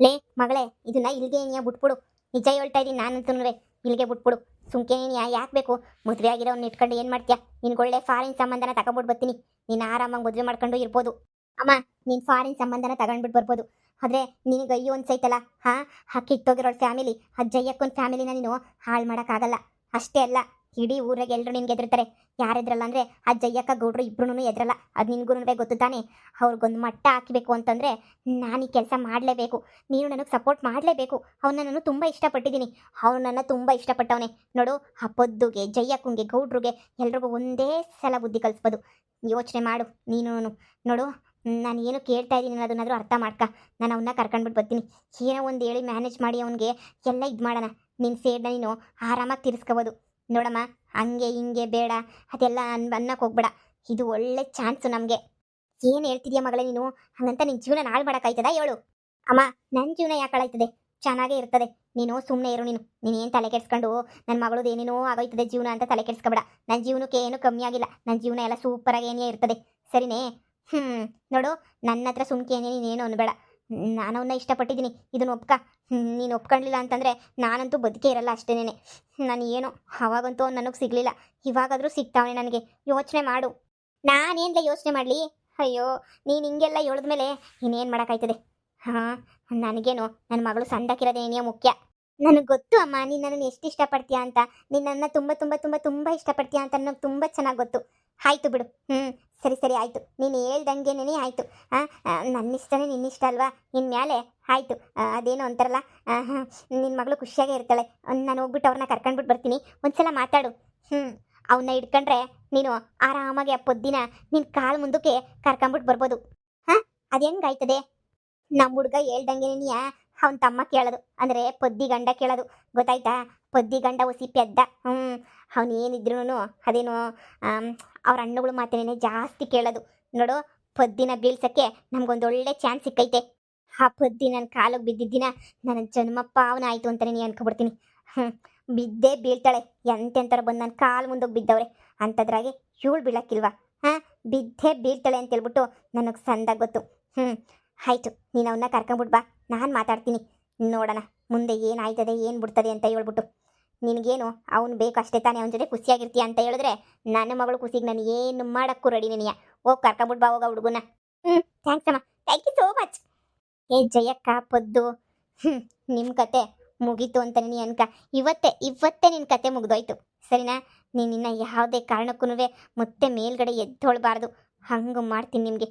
ಲೇ ಮಗಳೇ, ಇದನ್ನ ಇಲ್ಲಿಗೆ ನೀ ಬಿಟ್ಬಿಡು. ನಿಜ ಹೇಳ್ತಾ ಇದ್ದೀನಿ ನಾನಂತೂ. ಇಲ್ಲಿಗೆ ಬಿಟ್ಬಿಡು. ಸುಮ್ಕೆ ನೀನು ಯಾಕೆ ಬೇಕು? ಮದುವೆ ಆಗಿರೋನ್ನ ಇಟ್ಕೊಂಡು ಏನು ಮಾಡ್ತೀಯಾ? ನಿನ್ಗೊಳ್ಳೆ ಫಾರಿನ್ ಸಂಬಂಧನ ತಗೊಂಡ್ಬಿಟ್ಟು ಬರ್ತೀನಿ. ನೀನು ಆರಾಮಾಗಿ ಮದುವೆ ಮಾಡ್ಕೊಂಡು ಇರ್ಬೋದು. ಅಮ್ಮ, ನೀನು ಫಾರಿನ್ ಸಂಬಂಧನ ತಗೊಂಡ್ಬಿಟ್ಟು ಬರ್ಬೋದು. ಆದರೆ ನಿನಗೆ ಅಯ್ಯೋ ಅನ್ಸೈತಲ್ಲ, ಆ ಕಿತ್ತೋಗಿರೋ ಫ್ಯಾಮಿಲಿ, ಆ ಜಯ್ಯಕ್ಕನ ಫ್ಯಾಮಿಲಿನ ನೀನು ಹಾಳು ಮಾಡೋಕ್ಕಾಗಲ್ಲ. ಅಷ್ಟೇ ಅಲ್ಲ, ಇಡೀ ಊರಾಗೆ ಎಲ್ಲರೂ ನಿನ್ಗೆ ಎದುರ್ತಾರೆ. ಯಾರೆದ್ರಲ್ಲ ಅಂದರೆ ಆ ಜಯ್ಯಕ್ಕ ಗೌಡ್ರು ಇಬ್ರು ಎದ್ರಲ್ಲ. ಅದು ನಿನ್ಗೂ ಗೊತ್ತು ತಾನೆ. ಅವ್ರಿಗೊಂದು ಮಟ್ಟ ಹಾಕಬೇಕು ಅಂತಂದರೆ ನಾನು ಈ ಕೆಲಸ ಮಾಡಲೇಬೇಕು. ನೀನು ನನಗೆ ಸಪೋರ್ಟ್ ಮಾಡಲೇಬೇಕು. ಅವನ್ನ ನಾನು ತುಂಬ ಇಷ್ಟಪಟ್ಟಿದ್ದೀನಿ. ಅವನು ನನ್ನ ತುಂಬ ಇಷ್ಟಪಟ್ಟವನೇ. ನೋಡು, ಆ ಪೊದ್ದುಗೆ, ಜಯ್ಯಕ್ಕಂಗೆ, ಗೌಡ್ರಿಗೆ ಎಲ್ರಿಗೂ ಒಂದೇ ಸಲ ಬುದ್ಧಿ ಕಲಿಸ್ಬೋದು. ಯೋಚನೆ ಮಾಡು ನೀನು. ನೋಡು, ನಾನು ಏನು ಕೇಳ್ತಾ ಇದ್ದೀನಿ ಅನ್ನೋದನ್ನಾದರೂ ಅರ್ಥ ಮಾಡ್ಕ. ನಾನು ಅವನ್ನ ಕರ್ಕೊಂಡ್ಬಿಟ್ಟು ಬರ್ತೀನಿ. ಏನೋ ಒಂದು ಹೇಳಿ ಮ್ಯಾನೇಜ್ ಮಾಡಿ ಅವನಿಗೆ ಎಲ್ಲ ಇದು ಮಾಡೋಣ. ನಿನ್ನ ಸೇಡನ್ನ ನೀನು ಆರಾಮಾಗಿ ತೀರಿಸ್ಕೋಬೋದು. ನೋಡಮ್ಮ, ಹಂಗೆ ಹಿಂಗೆ ಬೇಡ ಅದೆಲ್ಲ ಅನ್ನಕ್ಕೆ ಹೋಗ್ಬೇಡ. ಇದು ಒಳ್ಳೆ ಚಾನ್ಸು ನಮಗೆ. ಏನು ಹೇಳ್ತಿದ್ಯಾ ಮಗಳೇ ನೀನು? ಹಂಗಂತ ನಿನ್ನ ಜೀವನ ಹಾಳು ಮಾಡೋಕ್ಕಾಯ್ತದ ಹೇಳು? ಅಮ್ಮ, ನನ್ನ ಜೀವನ ಯಾಕೆ ಹಾಳಾಯ್ತದೆ? ಚೆನ್ನಾಗೇ ಇರ್ತದೆ. ನೀನು ಸುಮ್ಮನೆ ಇರು. ನೀನೇನು ತಲೆ ಕೆಡಿಸ್ಕೊಂಡು ನನ್ನ ಮಗಳದ್ದು ಏನೇನೋ ಆಗೋಯ್ತದೆ ಜೀವನ ಅಂತ ತಲೆ ಕೆಡಿಸ್ಕೊಬೇಡ. ನನ್ನ ಜೀವನಕ್ಕೆ ಏನೂ ಕಮ್ಮಿ ಆಗಿಲ್ಲ. ನನ್ನ ಜೀವನ ಎಲ್ಲ ಸೂಪರಾಗಿ ಏನೇ ಇರ್ತದೆ, ಸರಿನೇ? ನೋಡು, ನನ್ನ ಹತ್ರ ಸುಮ್ಕೆ ನೀನೇನು ಅನ್ಬೇಡ. ನಾನು ಅವನ್ನ ಇಷ್ಟಪಟ್ಟಿದ್ದೀನಿ, ಇದನ್ನು ಒಪ್ಕ. ನೀನು ಒಪ್ಕೊಳ್ಳಿಲ್ಲ ಅಂತಂದರೆ ನಾನಂತೂ ಬದುಕೇ ಇರಲ್ಲ ಅಷ್ಟೇನೆ. ನಾನು ಏನು ಅವಾಗಂತೂ ನನಗೆ ಸಿಗಲಿಲ್ಲ, ಇವಾಗಾದರೂ ಸಿಗ್ತಾವನೆ ನನಗೆ. ಯೋಚನೆ ಮಾಡು. ನಾನೇನ್ಲ ಯೋಚನೆ ಮಾಡಲಿ? ಅಯ್ಯೋ, ನೀನು ಹಿಂಗೆಲ್ಲ ಹೇಳಿದ್ಮೇಲೆ ಇನ್ನೇನು ಮಾಡೋಕ್ಕಾಯ್ತದೆ? ನನಗೇನು ನನ್ನ ಮಗಳು ಸಂದಕ್ಕಿರೋದೇನೇ ಮುಖ್ಯ. ನನಗೆ ಗೊತ್ತು ಅಮ್ಮ, ನೀನು ನನ್ನನ್ನು ಎಷ್ಟು ಇಷ್ಟಪಡ್ತೀಯಾ ಅಂತ. ನಿನ್ನನ್ನು ತುಂಬ ತುಂಬ ತುಂಬ ತುಂಬ ಇಷ್ಟಪಡ್ತೀಯಾ ಅಂತ ನನಗೆ ತುಂಬ ಚೆನ್ನಾಗಿ ಗೊತ್ತು. ಆಯಿತು ಬಿಡು. ಸರಿ ಸರಿ ಆಯಿತು, ನೀನು ಹೇಳ್ದಂಗೆನೇ ಆಯಿತು. ನನ್ನ ಇಷ್ಟನೇ ನಿನ್ನಿಷ್ಟ ಅಲ್ವಾ? ಇನ್ಮೇಲೆ ಆಯಿತು. ಅದೇನು ಅಂತಾರಲ್ಲ, ನಿನ್ನ ಮಗಳು ಖುಷಿಯಾಗೇ ಇರ್ತಾಳೆ. ನಾನು ಹೋಗ್ಬಿಟ್ಟು ಅವ್ರನ್ನ ಕರ್ಕೊಂಡ್ಬಿಟ್ಟು ಬರ್ತೀನಿ. ಒಂದ್ಸಲ ಮಾತಾಡು. ಅವನ್ನ ಹಿಡ್ಕೊಂಡ್ರೆ ನೀನು ಆರಾಮಾಗಿ ಆ ಪೊದ್ದಿನ ನಿನ್ನ ಕಾಲು ಮುಂದಕ್ಕೆ ಕರ್ಕೊಂಬಿಟ್ಟು ಬರ್ಬೋದು. ಅದು ಹೆಂಗಾಯ್ತದೆ? ನಮ್ಮ ಹುಡುಗ ಹೇಳ್ದಂಗೆನೇ ಅವನ ತಮ್ಮ ಕೇಳೋದು, ಅಂದರೆ ಪೊದ್ದಿ ಗಂಡ ಕೇಳೋದು. ಗೊತ್ತಾಯ್ತಾ? ಪೊದ್ದಿ ಗಂಡ ಒಸಿ ಪೆದ್ದ. ಅವನು ಏನಿದ್ರು ಅದೇನು ಅವ್ರ ಹಣ್ಣುಗಳು ಮಾತೇನೇ ಜಾಸ್ತಿ ಕೇಳೋದು. ನೋಡು, ಪೊದ್ದಿನ ಬೀಳ್ಸೋಕ್ಕೆ ನಮಗೊಂದೊಳ್ಳೆ ಚಾನ್ಸ್ ಸಿಕ್ಕೈತೆ. ಆ ಪೊದ್ದಿ ನನ್ನ ಕಾಲಿಗೆ ಬಿದ್ದಿದ್ದಿನ ನನ್ನ ಜನ್ಮಪ್ಪ ಅವನ ಆಯಿತು ಅಂತಲೇ ನೀ ಅನ್ಕೊಬಿಡ್ತೀನಿ. ಬಿದ್ದೇ ಬೀಳ್ತಾಳೆ. ಎಂತೆಂಥವ್ರು ಬಂದು ನನ್ನ ಕಾಲು ಮುಂದೋಗಿ ಬಿದ್ದವ್ರೆ. ಅಂಥದ್ರಾಗೆ ಇವಳು ಬೀಳಕ್ಕಿಲ್ವಾ? ಬಿದ್ದೇ ಬೀಳ್ತಾಳೆ ಅಂತೇಳ್ಬಿಟ್ಟು ನನಗೆ ಸಂದಾಗ ಗೊತ್ತು. ಆಯಿತು, ನೀನು ಅವನ್ನ ಕರ್ಕೊಂಬಿಟ್ಟು ಬಾ, ನಾನು ಮಾತಾಡ್ತೀನಿ. ನೋಡೋಣ ಮುಂದೆ ಏನಾಯ್ತದೆ, ಏನು ಬಿಡ್ತದೆ ಅಂತ ಹೇಳ್ಬಿಟ್ಟು. ನಿನಗೇನು ಅವ್ನು ಬೇಕು ಅಷ್ಟೇ ತಾನೇ? ಅವನ ಜೊತೆ ಖುಷಿಯಾಗಿರ್ತೀಯ ಅಂತ ಹೇಳಿದ್ರೆ ನನ್ನ ಮಗಳು ಖುಷಿಗೆ ನಾನು ಏನು ಮಾಡೋಕ್ಕೂ ರೆಡಿ. ನೀನು ಹೋಗಿ ಕರ್ಕೊಂಬಿಟ್ಟು ಬಾ, ಹೋಗ ಹುಡುಗನ. ಥ್ಯಾಂಕ್ಸ್ ಅಮ್ಮ, ಥ್ಯಾಂಕ್ ಯು ಸೋ ಮಚ್. ಏ ಜಯಕ್ಕ, ಪೊದ್ದು, ನಿಮ್ಮ ಕತೆ ಮುಗೀತು ಅಂತ ನೀನು ಅನ್ಕ. ಇವತ್ತೇ ನಿನ್ನ ಕತೆ ಮುಗಿದೋಯ್ತು, ಸರಿನಾ? ನೀನು ಇನ್ನು ಯಾವುದೇ ಕಾರಣಕ್ಕೂ ಮತ್ತೆ ಮೇಲ್ಗಡೆ ಎದ್ದೊಳ್ಬಾರ್ದು. ಹಂಗೆ ಮಾಡ್ತೀನಿ ನಿಮಗೆ.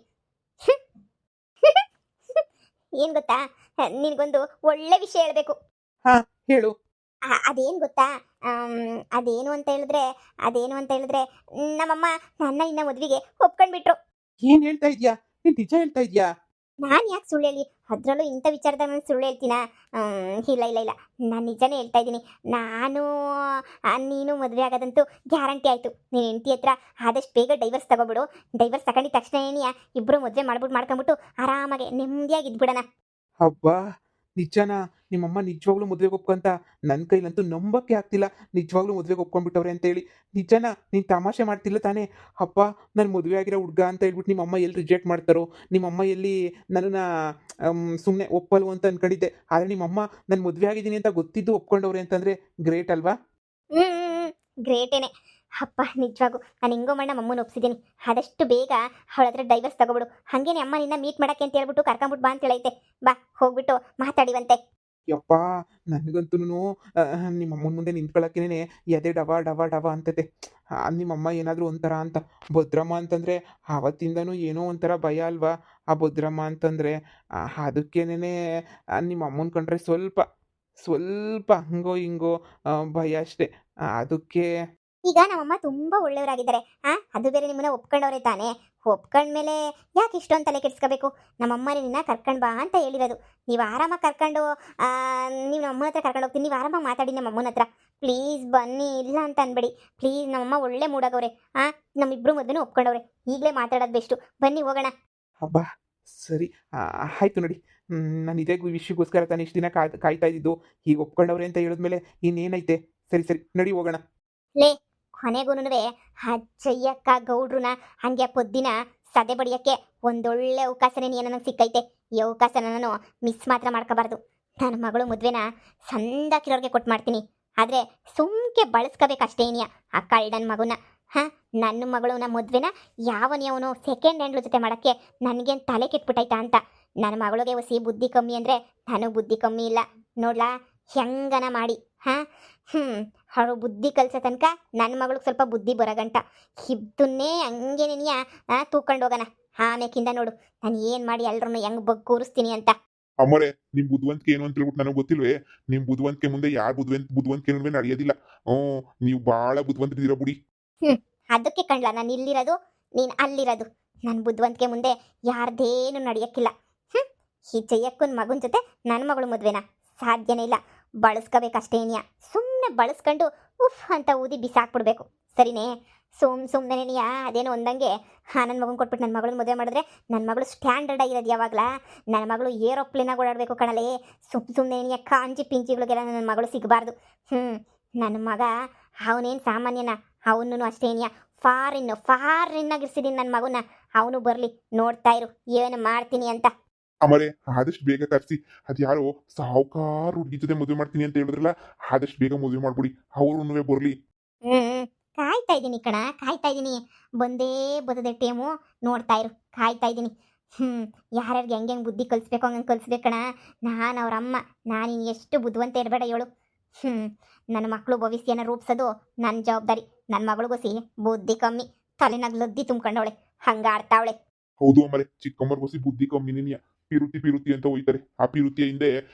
ಏನು ಗೊತ್ತಾ, ನಿನಗೊಂದು ಒಳ್ಳೆ ವಿಷಯ ಹೇಳಬೇಕು. ಹೇಳು. ಅದೇನು ಗೊತ್ತಾ, ಅದೇನು ಅಂತ ಹೇಳಿದ್ರೆ ನಮ್ಮಮ್ಮ ನನ್ನ ಇನ್ನ ಮದುವೆಗೆ ಒಪ್ಕೊಂಡ್ಬಿಟ್ರು. ಏನ್ ಹೇಳ್ತಾ ಇದ್ಯಾ? ನೀನ್ ನಿಜ ಹೇಳ್ತಾ ಇದ್ಯಾ? ನಾನು ಯಾಕೆ ಸುಳ್ಳು ಹೇಳಿ? ಅದರಲ್ಲೂ ಇಂಥ ವಿಚಾರದಾಗ ನಾನು ಸುಳ್ಳು ಹೇಳ್ತೀನಾ? ಇಲ್ಲ, ನಾನು ನಿಜನೇ ಹೇಳ್ತಾ ಇದ್ದೀನಿ. ನೀನು ಮದುವೆ ಆಗೋದಂತೂ ಗ್ಯಾರಂಟಿ ಆಯಿತು. ನೀನು ಹೆಂಡತಿ ಹತ್ರ ಆದಷ್ಟು ಬೇಗ ಡೈವರ್ಸ್ ತಗೋಬಿಡು. ಡೈವರ್ಸ್ ತಗೊಂಡಿದ ತಕ್ಷಣ ಇಬ್ಬರು ಮದುವೆ ಮಾಡ್ಕೊಂಬಿಟ್ಟು ಆರಾಮಾಗಿ ನೆಮ್ಮದಿಯಾಗಿ ಇದ್ಬಿಡೋಣ. ಹಬ್ಬಾ, ನಿಜನಾ? ನಿಮ್ಮಮ್ಮ ನಿಜವಾಗ್ಲೂ ಮದ್ವೆಗೆ ಒಪ್ಕೊಂತ? ನನ್ನ ಕೈಲಂತೂ ನಂಬಕ್ಕೆ ಆಗ್ತಿಲ್ಲ. ನಿಜವಾಗ್ಲೂ ಮದ್ವೆಗೆ ಒಪ್ಕೊಂಡ್ಬಿಟ್ಟವ್ರೆ ಅಂತೇಳಿ. ನಿಜನಾ? ನೀನು ತಮಾಷೆ ಮಾಡ್ತಿಲ್ಲ ತಾನೇ? ಅಪ್ಪ, ನಾನು ಮದುವೆ ಆಗಿರೋ ಹುಡುಗ ಅಂತ ಹೇಳ್ಬಿಟ್ಟು ನಿಮ್ಮಮ್ಮ ಎಲ್ಲಿ ರಿಜೆಕ್ಟ್ ಮಾಡ್ತಾರೋ? ನಿಮ್ಮಮ್ಮ ಎಲ್ಲಿ ನನ್ನನ್ನು ಸುಮ್ಮನೆ ಒಪ್ಪಲ್ವ ಅಂತ ಅನ್ಕೊಂಡಿದ್ದೆ. ಆದರೆ ನಿಮ್ಮಮ್ಮ ನಾನು ಮದುವೆ ಆಗಿದ್ದೀನಿ ಅಂತ ಗೊತ್ತಿದ್ದು ಒಪ್ಕೊಂಡವ್ರೆ ಅಂತಂದರೆ ಗ್ರೇಟ್ ಅಲ್ವಾ? ಗ್ರೇಟೇನೆ. ಅಪ್ಪ, ನಿಜವಾಗೂ ನಾನು ಹಿಂಗೋ ಮಣ್ಣ ಅಮ್ಮನ ಒಪ್ಸಿದ್ದೀನಿ. ಆದಷ್ಟು ಬೇಗ ಅವಳ ಹತ್ರ ಡೈವರ್ಸ್ ತಗೋಬಿಡು. ಹಾಗೇನೆ ಅಮ್ಮ ನಿನ್ನ ಮೀಟ್ ಮಾಡೋಕ್ಕೆ ಅಂತ ಹೇಳ್ಬಿಟ್ಟು ಕರ್ಕೊಂಬಿಟ್ಟು ಬಾ ಅಂತ ಹೇಳೈತೆ. ಬಾ, ಹೋಗ್ಬಿಟ್ಟು ಮಾತಾಡಿವಂತೆ. ಯಪ್ಪ, ನನಗಂತೂ ನಿಮ್ಮಮ್ಮನ ಮುಂದೆ ನಿಂತ್ಕೊಳ್ಳೋಕ್ಕೇನೆ ಎದೆ ಡವ ಡವ ಡವ ಅಂತತೆ. ನಿಮ್ಮಮ್ಮ ಏನಾದರೂ ಒಂಥರ ಅಂತ. ಭದ್ರಮ್ಮ ಅಂತಂದರೆ ಆವತ್ತಿಂದನೂ ಏನೋ ಒಂಥರ ಭಯ ಅಲ್ವಾ ಆ ಭದ್ರಮ್ಮ ಅಂತಂದರೆ. ಅದಕ್ಕೇನೆ ನಿಮ್ಮಮ್ಮನ ಕಂಡ್ರೆ ಸ್ವಲ್ಪ ಹಂಗೋ ಹಿಂಗೋ ಭಯ ಅಷ್ಟೇ. ಅದಕ್ಕೆ ಈಗ ನಮ್ಮಮ್ಮ ತುಂಬ ಒಳ್ಳೆಯವರಾಗಿದ್ದಾರೆ. ಅದು ಬೇರೆ ನಿಮ್ಮನ್ನ ಒಪ್ಕೊಂಡವ್ರೆ ತಾನೇ. ಒಪ್ಕೊಂಡ್ಮೇಲೆ ಯಾಕೆ ಇಷ್ಟೊಂದು ತಲೆ ಕೆಡಿಸ್ಕೋಬೇಕು? ನಮ್ಮಮ್ಮನೇ ನಿನ್ನ ಕರ್ಕೊಂಡು ಬಾ ಅಂತ ಹೇಳಿರೋದು. ನೀವು ಆರಾಮಾಗಿ ಕರ್ಕೊಂಡು ನೀವು ನಮ್ಮನ ಹತ್ರ ಕರ್ಕೊಂಡು ಹೋಗ್ತೀನಿ. ನೀವು ಆರಾಮಾಗಿ ಮಾತಾಡಿ ನಮ್ಮಮ್ಮನ ಹತ್ರ. ಪ್ಲೀಸ್ ಬನ್ನಿ, ಇಲ್ಲ ಅಂತ ಅನ್ಬೇಡಿ ಪ್ಲೀಸ್. ನಮ್ಮಮ್ಮ ಒಳ್ಳೆ ಮೂಡಾಗವ್ರೆ. ನಮ್ಮಿಬ್ರು ಮದುವೆನೂ ಒಪ್ಕೊಂಡವ್ರೆ. ಈಗಲೇ ಮಾತಾಡೋದು ಬೆಸ್ಟು. ಬನ್ನಿ ಹೋಗೋಣ. ಹಬ್ಬ, ಸರಿ, ಆಯಿತು ನೋಡಿ. ನಾನು ಇದೇ ವಿಷಯಕ್ಕೋಸ್ಕರ ತಾನು ಇಷ್ಟು ದಿನ ಕಾಯ್ತಾ ಇದ್ದಿದ್ದು. ಈಗ ಒಪ್ಕೊಂಡವ್ರೆ ಅಂತ ಹೇಳಿದ್ಮೇಲೆ ಇನ್ನೇನೈತೆ? ಸರಿ ನಡಿ ಹೋಗೋಣ. ಲೇ, ಕೊನೆಗೂನುವೆ ಅಜ್ಜಯ್ಯಕ್ಕ ಗೌಡ್ರುನ ಹಂಗೆ ಪೊದ್ದಿನ ಸದೆ ಬಡಿಯಕ್ಕೆ ಒಂದೊಳ್ಳೆ ಅವಕಾಶನೇ ನನಗೆ ಸಿಕ್ಕೈತೆ. ಈ ಅವಕಾಶನ ನಾನು ಮಿಸ್ ಮಾತ್ರ ಮಾಡ್ಕೋಬಾರ್ದು. ನನ್ನ ಮಗಳು ಮದುವೆನ ಸಂದಾಕಿರೋರಿಗೆ ಕೊಟ್ಟು ಮಾಡ್ತೀನಿ. ಆದರೆ ಸುಮ್ಕೆ ಬಳಸ್ಕೋಬೇಕಷ್ಟೇನಿಯ ಆ ಕಳ್ಳನ ಮಗುನ. ಹಾಂ, ನನ್ನ ಮಗಳನ್ನ ಮದುವೆನ ಯಾವನ್ಯವನು ಸೆಕೆಂಡ್ ಹ್ಯಾಂಡ್ಲ್ ಜೊತೆ ಮಾಡೋಕ್ಕೆ ನನಗೇನು ತಲೆ ಕೆಟ್ಬಿಟ್ಟೈತಾ ಅಂತ. ನನ್ನ ಮಗಳಿಗೆ ಹೊಸಿ ಬುದ್ಧಿ ಕಮ್ಮಿ ಅಂದರೆ ನನಗೆ ಬುದ್ಧಿ ಕಮ್ಮಿ ಇಲ್ಲ ನೋಡ್ಲಾ. ಹೆಂಗನ ಮಾಡಿ ಹಾಂ ಅವಳು ಬುದ್ಧಿ ಕಲಿಸೋ ತನಕ ನನ್ನ ಮಗಳಿಗೆ ಸ್ವಲ್ಪ ಬುದ್ಧಿ ಬರೋಗಂಟ ಇದ್ದನ್ನೇ ಹಂಗೆ ನೀನಿಯ ತೂಕೊಂಡು ಹೋಗೋಣ. ಆಮೇಕಿಂದ ನೋಡು ನಾನು ಏನು ಮಾಡಿ ಎಲ್ರನ್ನೂ ಹೆಂಗೆ ಬಗ್ ಕೂರಿಸ್ತೀನಿ ಅಂತ. ಅಮ್ಮರೇ, ನಿಮ್ ಬುದ್ಧಿವಂತಿಕೆ ಏನು ಅಂತ ಹೇಳ್ಬಿಟ್ಟು ನನಗೆ ಗೊತ್ತಿಲ್ವೇ? ನಿಮ್ ಬುದ್ಧಿವಂತಿಕೆ ಮುಂದೆ ಯಾರು ಬುದ್ಧಿವಂತಿಕೆ ನಡೆಯೋದಿಲ್ಲ. ನೀವು ಭಾಳ ಬುದ್ಧಿವಂತರಿದ್ದೀರ ಬಿಡಿ. ಅದಕ್ಕೆ ಕಣ್ಲ ನಾನು ಇಲ್ಲಿರೋದು, ನೀನು ಅಲ್ಲಿರೋದು. ನನ್ನ ಬುದ್ಧಿವಂತಿಕೆ ಮುಂದೆ ಯಾರ್ದೇನು ನಡೆಯಕ್ಕಿಲ್ಲ. ಈ ಜಯಕ್ಕನ ಮಗನ ಜೊತೆ ನನ್ನ ಮಗಳು ಮದುವೆನ ಸಾಧ್ಯನೇ ಇಲ್ಲ. ಬಳಸ್ಕೋಬೇಕಷ್ಟೇನಿಯ. ಸುಮ್ಮನೆ ಬಳಸ್ಕೊಂಡು ಉಫ್ ಅಂತ ಊದಿ ಬಿಸಾಕ್ಬಿಡ್ಬೇಕು, ಸರಿನೇ? ಸುಮ್ಮನೆ ಅದೇನೋ ಒಂದಂಗೆ ನನ್ನ ಮಗನ ಕೊಟ್ಬಿಟ್ಟು ನನ್ನ ಮಗಳನ್ನ ಮದುವೆ ಮಾಡಿದ್ರೆ ನನ್ನ ಮಗಳು ಸ್ಟ್ಯಾಂಡರ್ಡ್ ಆಗಿರೋದು ಯಾವಾಗಲ. ನನ್ನ ಮಗಳು ಏರೋಪ್ಲೇನಾಗ ಓಡಾಡಬೇಕು ಕಣಲೇ. ಸುಮ್ಮನೆ ಕಾಂಜಿ ಪಿಂಚಿಗಳಿಗೆಲ್ಲ ನನ್ನ ಮಗಳು ಸಿಗಬಾರ್ದು. ನನ್ನ ಮಗ ಅವನೇನು ಸಾಮಾನ್ಯನ, ಅವನು ಅಷ್ಟೇನಿಯ ಫಾರಿನ್ನಾಗಿರ್ಸಿದೀನಿ ನನ್ನ ಮಗುನ. ಅವನು ಬರಲಿ, ನೋಡ್ತಾ ಇರು ಏನು ಮಾಡ್ತೀನಿ ಅಂತ. ಅಮರೇ, ಆದಷ್ಟು ಬೇಗ ಕರ್ಸಿ. ಅದ್ಯಾರೋ ಸಾವುಕಾರ ಹುಡುಗಿ ಜೊತೆ ಮದುವೆ ಮಾಡ್ತೀನಿ ಅಂತ ಹೇಳಿದ್ರಲ್ಲ, ಆದಷ್ಟು ಬೇಗ ಮದುವೆ ಮಾಡ್ಬಿಡಿ. ಅವ್ರೂ ಬರಲಿ. ಕಾಯ್ತಾ ಇದ್ದೀನಿ ಕಣ, ಕಾಯ್ತಾ ಇದ್ದೀನಿ. ಬಂದೇ ಬದದೆ ಟೇಮು, ನೋಡ್ತಾ ಇರು, ಕಾಯ್ತಾ ಇದ್ದೀನಿ. ಯಾರ್ಯಾರಿಗೆ ಹೆಂಗೆ ಬುದ್ಧಿ ಕಲಿಸ್ಬೇಕು ಹಂಗೆ ಕಲಿಸ್ಬೇಕು ಕಣ. ನಾನು ಅವ್ರ ಅಮ್ಮ, ನಾನು ಎಷ್ಟು ಬುದ್ಧಿವಂತ ಇರಬೇಡ ಹೇಳು. ನನ್ನ ಮಕ್ಕಳು ಭವಿಷ್ಯನ ರೂಪಿಸೋದು ನನ್ನ ಜವಾಬ್ದಾರಿ. ನನ್ನ ಮಗಳಿಗೋಸಿ ಬುದ್ಧಿ ಕಮ್ಮಿ, ತಲೆನಾಗ ಲದ್ದಿ ತುಂಬ್ಕೊಂಡವಳೆ, ಹಂಗಾಡ್ತಾವಳೆ. ಹೌದು ಅಮರೇ, ಚಿಕ್ಕಮ್ಮರ್ ಬಸಿ ಬುದ್ಧಿ ಕಮ್ಮಿನಿಯ ಪಿರುತಿ ಅಂತ ಹೋಯ್ತಾರೆ. ಆ ಪಿರುತಿಯ ಹಿಂದೆ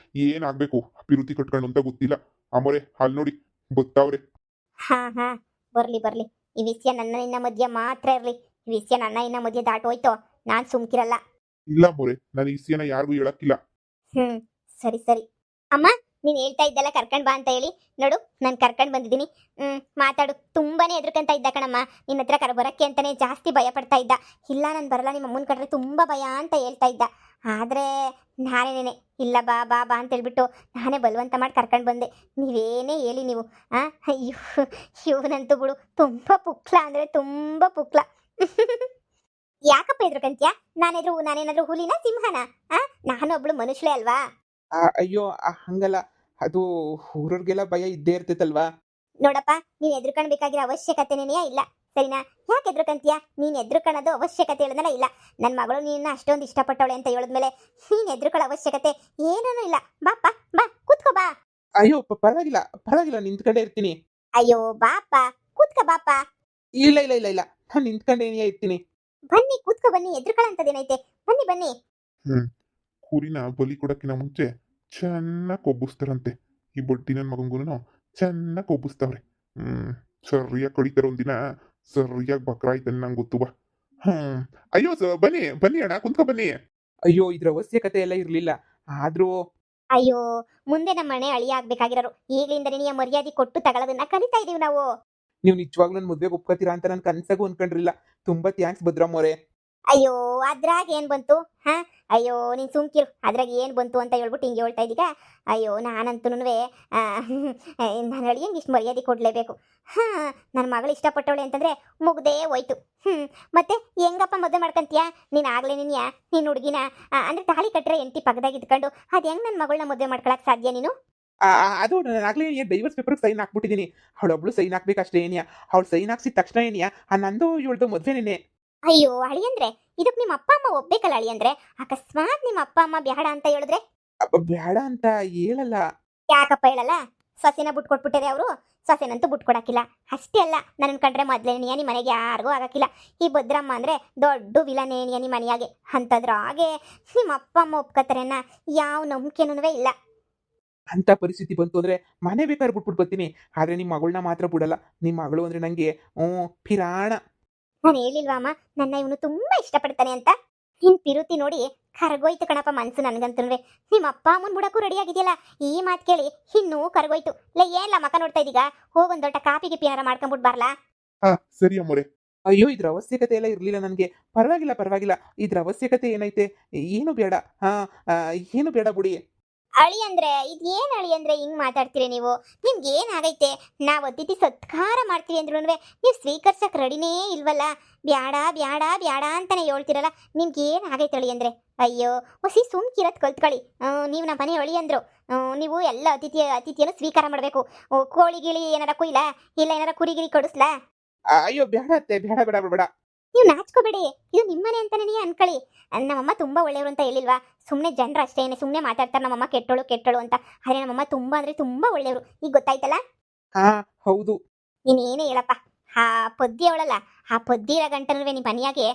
ಏನಾಗಬೇಕು, ಆ ಪಿರುತಿ ಕಟ್ಕೊಂಡು ಅಂತ ಗೊತ್ತಿಲ್ಲ. ಅಮರೇ, ಅಲ್ಲಿ ನೋಡಿ ಗೊತ್ತಾವ್ರೆ. ಹಾ ಬರ್ಲಿ. ಈ ವಿಷಯ ನನ್ನ ಇನ್ನ ಮಧ್ಯ ಮಾತ್ರ ಇರಲಿ. ಈ ವಿಷಯ ನನ್ನ ಇನ್ನ ಮಧ್ಯ ದಾಟೋಯ್ತೋ ನಾನು ಸುಮ್ಕಿರಲ್ಲ. ಇಲ್ಲ ಅಮರೇ, ನಾನು ಈ ವಿಷಯನ ಯಾರಿಗೂ ಹೇಳಕ್ಕಿಲ್ಲ. ಸರಿ ಅಮ್ಮ, ನೀನು ಹೇಳ್ತಾ ಇದ್ದಲ್ಲ ಕರ್ಕೊಂಡ್ ಬಾ ಅಂತ ಹೇಳಿ, ನೋಡು ನಾನು ಕರ್ಕೊಂಡು ಬಂದಿದ್ದೀನಿ. ಮಾತಾಡು. ತುಂಬಾನೇ ಎದ್ರಕಂತ ಇದ್ದ ಕಣಮ್ಮ, ನಿನ್ನ ಹತ್ರ ಬರಕ್ಕೆ ಅಂತಾನೆ ಜಾಸ್ತಿ ಭಯ ಪಡ್ತಾ ಇದ್ದ. ಇಲ್ಲ ನಾನು ಬರಲ್ಲ, ನಿಮ್ಮ ಅಮ್ಮನ ಕಂಡ್ರೆ ತುಂಬ ಭಯ ಅಂತ ಹೇಳ್ತಾ ಇದ್ದ. ಆದರೆ ನಾನೇನೇನೆ ಇಲ್ಲ ಬಾ ಬಾ ಬಾ ಅಂತ ಹೇಳ್ಬಿಟ್ಟು ನಾನೇ ಬಲವಂತ ಮಾಡಿ ಕರ್ಕೊಂಡು ಬಂದೆ. ನೀವೇನೇ ಹೇಳಿ ನೀವು. ಇವನಂತೂ ಬಿಡು, ತುಂಬ ಪುಕ್ಲ ಅಂದರೆ ತುಂಬ ಪುಕ್ಲ. ಯಾಕಪ್ಪ ಎದ್ರಕಂತ್ಯ? ನಾನೇನಾದ್ರೂ ಹುಲಿನ ಸಿಂಹನ? ನಾನೊಬ್ಳು ಮನುಷ್ಯಳೇ ಅಲ್ವಾ? ಅಯ್ಯೋ ಹಂಗಲ್ಲ, ಅದು ಊರವ್ರಿಗೆಲ್ಲ ಭಯ ಇದ್ದೇ ಇರ್ತೈತಲ್ವಾ. ನೋಡಪ್ಪ, ನೀನು ಎದ್ರುಕೊಳ್ಬೇಕಾಗಿರೋ ಅವಶ್ಯಕತೆನೇ ಇಲ್ಲ, ಸರಿನಾ? ಯಾಕೆ ಎದ್ರುಕಂತೀಯ? ನೀನು ಎದ್ರುಕೊಳ್ಳೋದು ಅವಶ್ಯಕತೆ ಹೇಳಿದ್ನಲ್ಲ, ಇಲ್ಲ ನನ್ನ ಮಗಳು ನಿನ್ನ ಅಷ್ಟೊಂದು ಇಷ್ಟಪಟ್ಟವಳೆ ಅಂತ ಹೇಳಿದ್ಮೇಲೆ ನೀನು ಎದ್ರುಕೊಳ್ಳೋ ಅವಶ್ಯಕತೆ ಏನೂ ಇಲ್ಲ. ಬಾಪ್ಪ ಬಾ, ಕೂತ್ಕೋ ಬಾ. ಅಯ್ಯೋ ಪರವಾಗಿಲ್ಲ ನಿಂತ್ಕೊಂಡೇ ಇರ್ತೀನಿ. ಅಯ್ಯೋ ಬಾಪ, ಕೂತ್ಕೋ ಬಾಪ. ಇಲ್ಲ ನಾನು ನಿಂತ್ಕೊಂಡೇನೇ ಇರ್ತೀನಿ. ಬನ್ನಿ ಕೂತ್ಕೋ, ಬನ್ನಿ. ಎದ್ರುಕೊಳ್ಳೋಂಥದ್ದೇನೈತೆ? ಬನ್ನಿ. ಕುರಿನ ಬಲಿ ಕೊಡಕ್ಕಿನ ಮುಂಚೆ ಚೆನ್ನಾಗಿ ಕೊಬ್ಬಿಸ್ತಾರಂತೆ. ಈ ಬಡ್ಡಿ ನನ್ನ ಮಗಂಗೂ ಚೆನ್ನಾಗಿ ಕೊಬ್ಬಿಸ್ತಾವ್ರೆ. ಸರಿಯಾಗಿ ಕಡಿತಾರೆ ಒಂದಿನ, ಸರಿಯಾಗಿ ಬಕ್ರ ಆಯ್ತಾನೆ ನಂಗೆ ಗೊತ್ತು. ಬಾ. ಅಯ್ಯೋ ಬನ್ನಿ ಅಣ್ಣ, ಕುಂತ್ಕೊ ಬನ್ನಿ. ಅಯ್ಯೋ ಇದ್ರ ಅವಶ್ಯಕತೆ ಎಲ್ಲ ಇರ್ಲಿಲ್ಲ. ಆದ್ರೂ ಅಯ್ಯೋ, ಮುಂದೆ ನಮ್ಮ ಮನೆ ಅಳಿಯ ಆಗ್ಬೇಕಾಗಿರೋರು. ಈಗಲಿಂದನೇ ನೀ ಮರ್ಯಾದೆ ಕೊಟ್ಟು ತಗೊಳ್ಳೋದನ್ನ ಕಲಿತಾ ಇದೀವಿ ನಾವು. ನೀವು ನಿಜವಾಗ್ಲೂ ನನ್ನ ಮದುವೆಗೆ ಒಪ್ಕೋತೀರಾ ಅಂತ ನಾನು ಕನ್ಸಾಗೂ ಅನ್ಕೊಂಡ್ರಿಲ್ಲ. ತುಂಬಾ ಥ್ಯಾಂಕ್ಸ್ ಭದ್ರಮ್ಮವ್ರೆ. ಅಯ್ಯೋ ಅದ್ರಾಗ ಏನ್ ಬಂತು? ಅಯ್ಯೋ ನೀನ್ ಸುಮ್ಕಿರು, ಅದ್ರಾಗ ಏನ್ ಬಂತು ಅಂತ ಹೇಳ್ಬಿಟ್ಟು ಹಿಂಗೆ ಹೇಳ್ತಾ ಇದ್ದೀಗ. ಅಯ್ಯೋ ನಾನಂತೂ ನಾನು ಅಳಿಯಂಗೆ ಇಷ್ಟು ಮರ್ಯಾದೆ ಕೊಡ್ಲೇಬೇಕು. ನನ್ನ ಮಗಳು ಇಷ್ಟಪಟ್ಟವಳೆ ಅಂತಂದ್ರೆ ಮುಗ್ದೇ ಹೋಯ್ತು. ಮತ್ತೆ ಹೆಂಗಪ್ಪ ಮದುವೆ ಮಾಡ್ಕೊಂತೀಯ ನೀನು? ಆಗ್ಲೇ ನೀನು ಹುಡುಗಿನ ಅಂದ್ರೆ ತಾಳಿ ಕಟ್ಟರೆ ಎಂಟಿ ಪಕ್ಕದಾಗ ಇದ್ಕೊಂಡು ಅದು ಹೆಂಗ್ ನನ್ನ ಮಗಳನ್ನ ಮದುವೆ ಮಾಡ್ಕೊಳಕ್ ಸಾಧ್ಯ ನೀನು? ಅದು ನಾನು ಆಗ್ಲೇ ಡೈವರ್ಸ್ ಪೇಪರ್ಗೆ ಸೈನ್ ಹಾಕ್ಬಿಟ್ಟಿದ್ದೀನಿ. ಅವಳೊಬ್ಳು ಸೈನ್ ಹಾಕ್ಬೇಕಷ್ಟೇ ಏನಿಯಾ. ಅವಳು ಸೈನ್ ಹಾಕ್ಸಿದ ತಕ್ಷಣ ಏನಿಯಾ ನಂದು ಇವಳ್ದು ಮದುವೆನೇ. ಅಯ್ಯೋ ಅಳಿಯಂದ್ರೆ, ಇದಕ್ಕೆ ನಿಮ್ಮ ಅಪ್ಪ ಅಮ್ಮ ಒಪ್ಬೇಕಲ್ಲ ಅಳಿಯಂದ್ರೆ. ಅಕಸ್ಮಾತ್ ನಿಮ್ಮ ಅಪ್ಪ ಅಮ್ಮ ಬೇಡ ಅಂತ ಹೇಳಿದ್ರೆ? ಬೇಡ ಅಂತ ಹೇಳಲ್ಲ. ಯಾಕಪ್ಪ ಹೇಳಲ್ಲ? ಸೊಸೆನ ಬಿಟ್ಟು ಕೊಟ್ಬಿಟ್ಟಿದೆ ಅವರು. ಸೊಸೆನಂತೂ ಬಿಟ್ಟು ಕೊಡಕ್ಕಿಲ್ಲ. ಅಷ್ಟೇ ಅಲ್ಲ, ನನ್ನ ಕಂಡ್ರೆ ಮೊದ್ಲೇನಿಯ ನಿಮ್ಮ ಮನೆಗೆ ಯಾರಿಗೂ ಆಗಕ್ಕಿಲ್ಲ. ಈ ಭದ್ರಮ್ಮ ಅಂದ್ರೆ ದೊಡ್ಡ ವಿಲನೇನಿಯ ನಿಮ್ಮ ಮನೆಯಾಗೆ. ಅಂತದ್ರಾಗೆ ನಿಮ್ಮ ಅಪ್ಪ ಅಮ್ಮ ಒಪ್ಕೋತಾರೆನ್ನ ಯಾವ ನಂಬಿಕೆನೂ ಇಲ್ಲ. ಅಂತ ಪರಿಸ್ಥಿತಿ ಬಂತು ಅಂದ್ರೆ ಮನೆ ಬೇಕಾದ್ರೆ ಬಿಟ್ಬಿಟ್ಟು ಬರ್ತೀನಿ. ಆದ್ರೆ ನಿಮ್ಮ ಮಗಳನ್ನ ಮಾತ್ರ ಬಿಡಲ್ಲ. ನಿಮ್ಮ ಮಗಳು ಅಂದ್ರೆ ನಂಗೆ ಪಿರಾಣ. ನಾನು ಹೇಳಿಲ್ವಾ ಅಮ್ಮ, ನನ್ನ ಇವನು ತುಂಬಾ ಇಷ್ಟಪಡ್ತಾನೆ ಅಂತ? ನಿನ್ ಪಿರುತಿ ನೋಡಿ ಕರಗೋಯ್ತು ಕಣಪ್ಪ ಮನ್ಸು ನನ್ಗಂತೂ. ನಿಮ್ಮ ಅಪ್ಪ ಅಮ್ಮನ್ ಬಿಡಕ್ಕೂ ರೆಡಿ ಆಗಿದೆಯಲ್ಲ, ಈ ಮಾತು ಕೇಳಿ ಇನ್ನೂ ಕರಗೋಯ್ತು. ಏನ್ಲ ಮಕ್ಕ ನೋಡ್ತಾ ಇದೀಗ? ಹೋಗೊಂದ್ ದೊಡ್ಡ ಕಾಪಿ ಗಿಪಿ ಏನಾರ ಮಾಡ್ಕೊಂಡ್ಬಿಟ್ಟು ಬರ್ಲಾ? ಸರಿ ಅಮ್ಮರೇ. ಅಯ್ಯೋ ಇದ್ರ ಅವಶ್ಯಕತೆ ಎಲ್ಲ ಇರ್ಲಿಲ್ಲ ನನಗೆ. ಪರವಾಗಿಲ್ಲ. ಇದ್ರ ಅವಶ್ಯಕತೆ ಏನೈತೆ? ಏನು ಬೇಡ. ಏನು ಬೇಡ ಬಿಡಿ. ಅಳಿ ಅಂದ್ರೆ ಇದೇನು ಅಳಿ ಅಂದ್ರೆ ಹಿಂಗ್ ಮಾತಾಡ್ತೀರಿ ನೀವು? ನಿಮ್ಗೆ ಏನಾಗೈತೆ? ನಾವು ಅತಿಥಿ ಸತ್ಕಾರ ಮಾಡ್ತೀವಿ ಅಂದ್ರೂ ನೀವು ಸ್ವೀಕರಿಸಕ್ ರೆಡಿನೇ ಇಲ್ವಲ್ಲ? ಬ್ಯಾಡ ಬ್ಯಾಡ ಬ್ಯಾಡ ಅಂತಾನೆ ಹೇಳ್ತಿರಲ್ಲ. ನಿಮ್ಗೆ ಏನಾಗೈತೆ ಅಳಿ ಅಂದ್ರೆ? ಅಯ್ಯೋ ಹೊಸಿ ಸುಮ್ಕಿರತ್ ಕಲ್ತ್ಕೊಳ್ಳಿ. ನೀವು ನಮ್ಮ ಮನೆ ಅಳಿ ಅಂದ್ರು. ನೀವು ಎಲ್ಲ ಅತಿಥಿಯನ್ನು ಸ್ವೀಕಾರ ಮಾಡಬೇಕು. ಕೋಳಿ ಗಿಳಿ ಏನಾರ ಕುಯ್ಲ, ಇಲ್ಲ ಏನಾರ ಕುರಿ ಗಿರಿ ಕೊಡಿಸ್ಲಾ? ಅಯ್ಯೋ ಬೇಡ ಅತ್ತೆ, ಬೇಡ ಬೇಡ ಬೇಡ. ನೀವು ನಾಚ್ಕೋಬೇಡಿ. ಇದು ನಿಮ್ಮನೆ ಅಂತಾನೆ ನೀವು ಅನ್ಕೊಳ್ಳಿ. ನಮ್ಮಮ್ಮ ತುಂಬಾ ಒಳ್ಳೆಯವರು ಅಂತ ಹೇಳಿಲ್ವಾ? ಸುಮ್ಮನೆ ಜನರು ಅಷ್ಟೇನೆ ಸುಮ್ಮನೆ ಮಾತಾಡ್ತಾರೆ ನಮ್ಮಮ್ಮ ಕೆಟ್ಟೋಳು ಕೆಟ್ಟೋಳು ಅಂತ. ಆದರೆ ನಮ್ಮಮ್ಮ ತುಂಬಾ ಅಂದ್ರೆ ತುಂಬಾ ಒಳ್ಳೆಯವರು. ಈಗ ಗೊತ್ತಾಯ್ತಲ್ಲ? ಹಾ ಹೌದು. ನೀನೇನೇ ಹೇಳಪ್ಪ. ಆ ಪದ್ಯ ಅವಳಲ್ಲ, ಆ ಪದ್ಯ ಇರೋ ಗಂಟನೂ ನಿಮ್ಮ ಮನೆಯಾಗೆ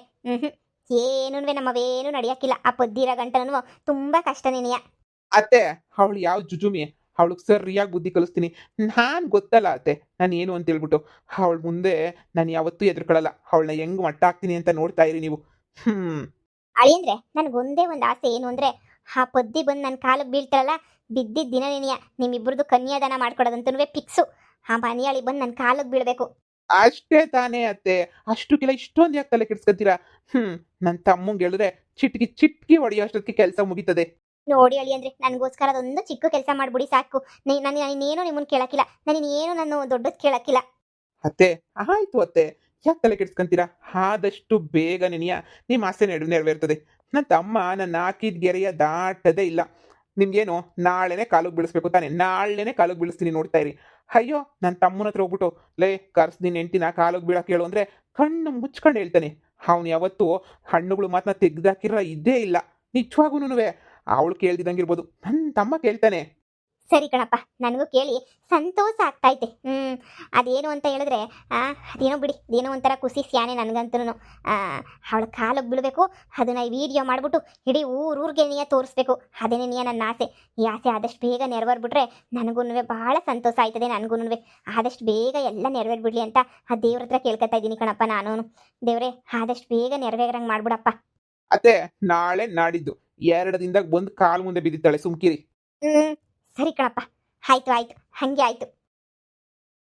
ಏನೂ ನಮ್ಮವೇನು ನಡೆಯಕ್ಕಿಲ್ಲ. ಆ ಪದ್ಯ ಇರೋ ಗಂಟನೂ ತುಂಬಾ ಕಷ್ಟ ನಿನಯ. ಅತ್ತೆ ಅವಳು ಯಾವ ಜುಜುಮಿ, ಅವಳಿಗೆ ಸರಿಯಾಗಿ ಬುದ್ಧಿ ಕಲಿಸ್ತೀನಿ. ನಾನು ಗೊತ್ತಲ್ಲ ಅತ್ತೆ ನಾನು ಏನು ಅಂತ ಹೇಳ್ಬಿಟ್ಟು. ಅವಳ ಮುಂದೆ ನಾನು ಯಾವತ್ತೂ ಎದುರ್ಕೊಳ್ಳಲ್ಲ. ಅವಳನ್ನ ಹೆಂಗ್ ಮಟ್ಟ ಹಾಕ್ತೀನಿ ಅಂತ ನೋಡ್ತಾ ಇರಿ ನೀವು. ಅಳಿಯಂದ್ರೆ ನನಗೊಂದೇ ಒಂದು ಆಸೆ ಏನು ಅಂದ್ರೆ, ಆ ಪದ್ಯ ಬಂದು ನನ್ನ ಕಾಲಿಗೆ ಬೀಳ್ತಾರಲ್ಲ, ಬಿದ್ದಿದ್ದ ದಿನ ನಿನಯ ನಿಮ್ಮಿಬ್ಬರದು ಕನ್ಯಾದಾನ ಮಾಡ್ಕೊಡೋದಂತೂ ಫಿಕ್ಸು. ಆ ಮನೆಯಾಳಿ ಬಂದು ನನ್ನ ಕಾಲಿಗೆ ಬೀಳಬೇಕು. ಅಷ್ಟೇ ತಾನೇ ಅತ್ತೆ, ಅಷ್ಟಕ್ಕೆಲ್ಲ ಇಷ್ಟೊಂದು ಯಾಕೆ ತಲೆ ಕೆಡ್ಸ್ಕೊತೀರಾ? ನನ್ನ ತಮ್ಮಂಗೆ ಹೇಳಿದ್ರೆ ಚಿಟ್ಕಿ ಚಿಟ್ಕಿ ಹೊಡೆಯೋ ಅಷ್ಟೊತ್ತಿಗೆ ಕೆಲಸ ಮುಗೀತದೆ. ನೋಡಿ ಅಳಿ ಅಂದ್ರೆ ನನಗೋಸ್ಕರ ಅದೊಂದು ಚಿಕ್ಕ ಕೆಲಸ ಮಾಡ್ಬಿಡಿ ಸಾಕು. ನಾನೇನು ನಿಮ್ಮನ್ನು ಕೇಳಕ್ಕಿಲ್ಲ, ನಾನು ದೊಡ್ಡದು ಕೇಳಕ್ಕಿಲ್ಲ. ಅತ್ತೆ ಆಯ್ತು ಅತ್ತೆ, ಯಾಕೆ ತಲೆ ಕೆಡ್ಸ್ಕೊಂತೀರಾ? ಆದಷ್ಟು ಬೇಗ ನಿಮ್ಮ ಆಸೆ ನೆರವೇರ್ತದೆ. ನನ್ನ ತಮ್ಮ ನನ್ನ ಹಾಕಿದ ಗೆರೆಯ ದಾಟದೇ ಇಲ್ಲ. ನಿಮ್ಗೇನು ನಾಳೆನೇ ಕಾಲಿಗೆ ಬೀಳಿಸ್ಬೇಕು ತಾನೆ? ನಾಳೆನೇ ಕಾಲಿಗೆ ಬೀಳಿಸ್ತೀನಿ, ನೋಡ್ತಾ ಇರಿ. ಅಯ್ಯೋ ನನ್ನ ತಮ್ಮನ ಹತ್ರ ಹೋಗ್ಬಿಟ್ಟು ಲೇ ಕರ್ಸ್ ನಿನ್ನ ಹೆಂಡ್ತಿನ ಕಾಲಿಗೆ ಬೀಳಕ್ಕೆ ಹೇಳು ಅಂದರೆ ಕಣ್ಣು ಮುಚ್ಕೊಂಡು ಹೇಳ್ತಾನೆ. ಅವನು ಯಾವತ್ತೂ ಹಣ್ಣುಗಳು ಮಾತನ್ನ ತೆಗ್ದಾಕಿರ ಇದ್ದೇ ಇಲ್ಲ. ನಿಜವಾಗೂನುವೆ ಅವಳು ಕೇಳ್ದಿದಂಗಿರ್ಬೋದು, ನನ್ನ ತಮ್ಮ ಕೇಳ್ತಾನೆ. ಸರಿ ಕಣಪ್ಪ, ನನಗೂ ಕೇಳಿ ಸಂತೋಷ ಆಗ್ತೈತೆ. ಅದೇನು ಅಂತ ಹೇಳಿದ್ರೆ ಅದೇನೋ ಬಿಡಿ, ಅದೇನೋ ಒಂಥರ ಖುಷಿ ಸ್ಯಾನೆ ನನಗಂತೂ. ಅವಳ ಕಾಲಿಗೆ ಬೀಳಬೇಕು, ಅದನ್ನ ವಿಡಿಯೋ ಮಾಡಿಬಿಟ್ಟು ಇಡೀ ಊರಿಗೆ ನೀಯ ತೋರಿಸ್ಬೇಕು. ಅದೇನೇ ನೀಯ ನನ್ನ ಆಸೆ. ಈ ಆಸೆ ಆದಷ್ಟು ಬೇಗ ನೆರವೇರ್ಬಿಟ್ರೆ ನನಗೂ ಭಾಳ ಸಂತೋಷ ಆಯ್ತದೆ. ನನಗೂ ಆದಷ್ಟು ಬೇಗ ಎಲ್ಲ ನೆರವೇರ್ಬಿಡ್ಲಿ ಅಂತ ಆ ದೇವ್ರ ಹತ್ರ ಕೇಳ್ಕೊತಾ ಇದ್ದೀನಿ ಕಣಪ್ಪ ನಾನು. ದೇವ್ರೆ ಆದಷ್ಟು ಬೇಗ ನೆರವೇರಂಗೆ ಮಾಡ್ಬಿಡಪ್ಪ. ಅತ್ತೆ ನಾಳೆ ನಾಡಿದ್ದು 2 ದಿನದಾಗ ಬಂದು ಕಾಲು ಮುಂದೆ ಬಿದ್ದಿತ್ತಾಳೆ, ಸುಮ್ಕಿರಿ. ಸರಿ ಕಣಪ್ಪ, ಆಯ್ತು ಆಯ್ತು, ಹಾಗೆ ಆಯ್ತು.